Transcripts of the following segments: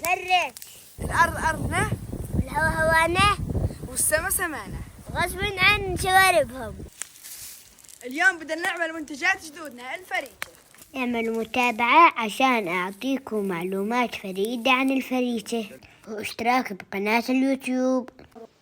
فرق. الأرض أرضنا والهوا هوانا والسما سمانا غصب عن شواربهم. اليوم بدنا نعمل منتجات جدودنا الفريكة. اعملوا متابعة عشان أعطيكم معلومات فريدة عن الفريكة، واشتراك بقناة اليوتيوب.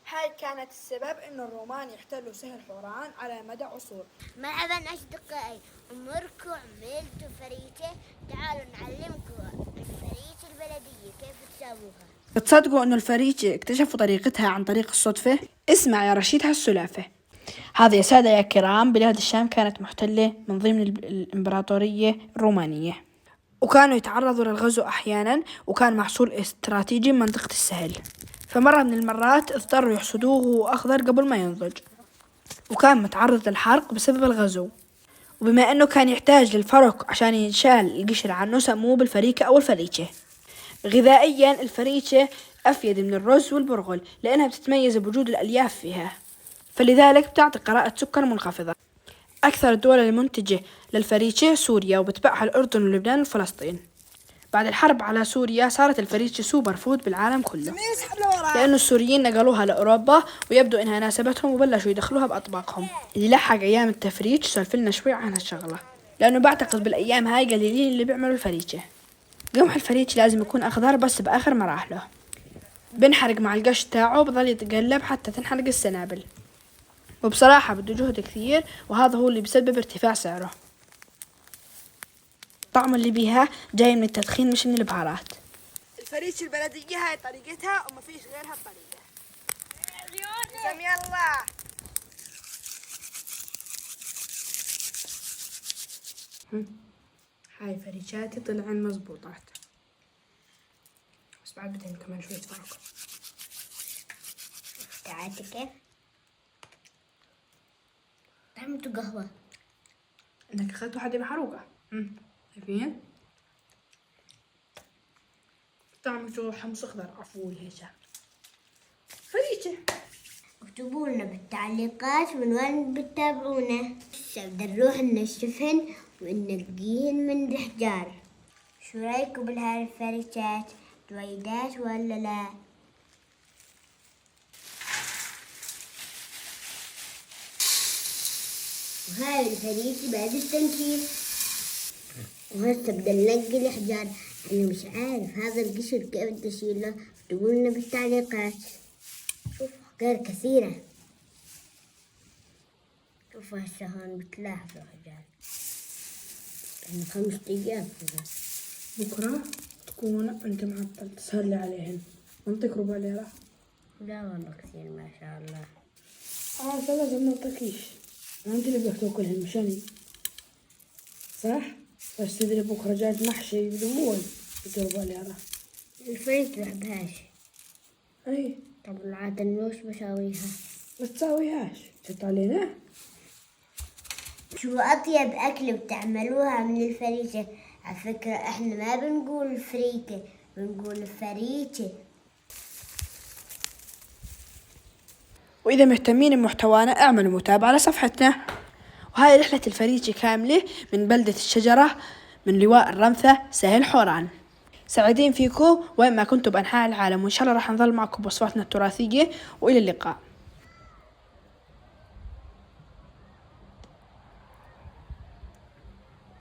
هاي كانت السبب إنه الرومان يحتلوا سهل حوران على مدى عصور. مرحبا أصدقائي، عمركم عملتوا فريكة؟ تعالوا نعلمكم الفريكة البلدية كيف تسووها. بتصدقوا إنه الفريكة اكتشفوا طريقتها عن طريق الصدفة؟ اسمع يا رشيد هالسلافة. هذه يا سادة يا كرام، بلاد الشام كانت محتلة من ضمن الإمبراطورية الرومانية، وكانوا يتعرضوا للغزو أحيانا، وكان محصول استراتيجي من منطقة السهل. فمرة من المرات اضطروا يحصدوه وهو أخضر قبل ما ينضج، وكان متعرض للحرق بسبب الغزو. وبما أنه كان يحتاج للفرك عشان ينشال القشر عنه، سموه بالفريكة أو الفريكة. غذائيا الفريكة أفيد من الرز والبرغل لأنها بتتميز بوجود الألياف فيها، فلذلك بتعطي قراءة سكر منخفضة. أكثر الدول المنتجة للفريكة سوريا، وبتبعها الأردن ولبنان وفلسطين. بعد الحرب على سوريا صارت الفريكة سوبر فود بالعالم كله، لأنه السوريين نقلوها لأوروبا ويبدو إنها ناسبتهم وبلشوا يدخلوها بأطباقهم. اللي لحق أيام التفريج سولف لنا شوي عن هالشغلة، لأنه بعتقد بالأيام هاي قليلين اللي بيعملوا الفريكة. قمح الفريكة لازم يكون أخضر بس بآخر مراحله، بنحرق مع القش تاعه، بضل يتقلب حتى تنحرق السنابل. وبصراحة بده جهد كثير، وهذا هو اللي بسبب ارتفاع سعره. الطعم اللي بيها جاي من التدخين مش من البهارات. الفريكة البلدية هاي طريقتها وما فيش غيرها الطريقة. سم يلا. هاي فريكاتي طلعن مزبوطات، بس بعد بدهن كمان شوية فرق. تعالي كيف طعمته قهوة. انك اخذت واحدة محروقة. شايفين طعمته حمص اخضر عفوي هيك فريكة. اكتبوا لنا بالتعليقات من وين بتتابعونا. هسه بدنا نروح ننشفهن وننقيهن من الحجار. شو رايكم بهاي الفريكات؟ دويدات ولا لا؟ وهاي الفريكة بعد التنشيف، وهسه بدنا ننقي الحجار. أنا مش عارف هذا القشر كيف بدي أشيله، اكتبوا لنا بالتعليقات. شوف حجار كثيرة، شوفوا هسه هون بتلاحظوا حجار. يعني 5 أيام كذا. بكرة تكون انت معطل تسهر لي عليهن، منطق ربع ليرة. لا والله كثير ما شاء الله. لازم ما نعطيكيش، انت اللي بدك تاكلهن مش أنا، صح؟ بس تدري بكرة دجاج محشي بدموع ربع ليرة. الفريك بحبهاش. اي طب العادة وش بساويها؟ ما تساويهاش، تحط علينا. شو أطيب أكل بتعملوها من الفريكة؟ على فكرة إحنا ما بنقول فريكة، بنقول فريكة. وإذا مهتمين بمحتوانا اعملوا متابعة لصفحتنا. وهاي رحلة الفريكة كاملة من بلدة الشجرة، من لواء الرمثة سهل حوران. سعيدين فيكم وين ما كنتوا بأنحاء العالم، وإن شاء الله راح نظل معكم بوصفاتنا التراثية، وإلى اللقاء.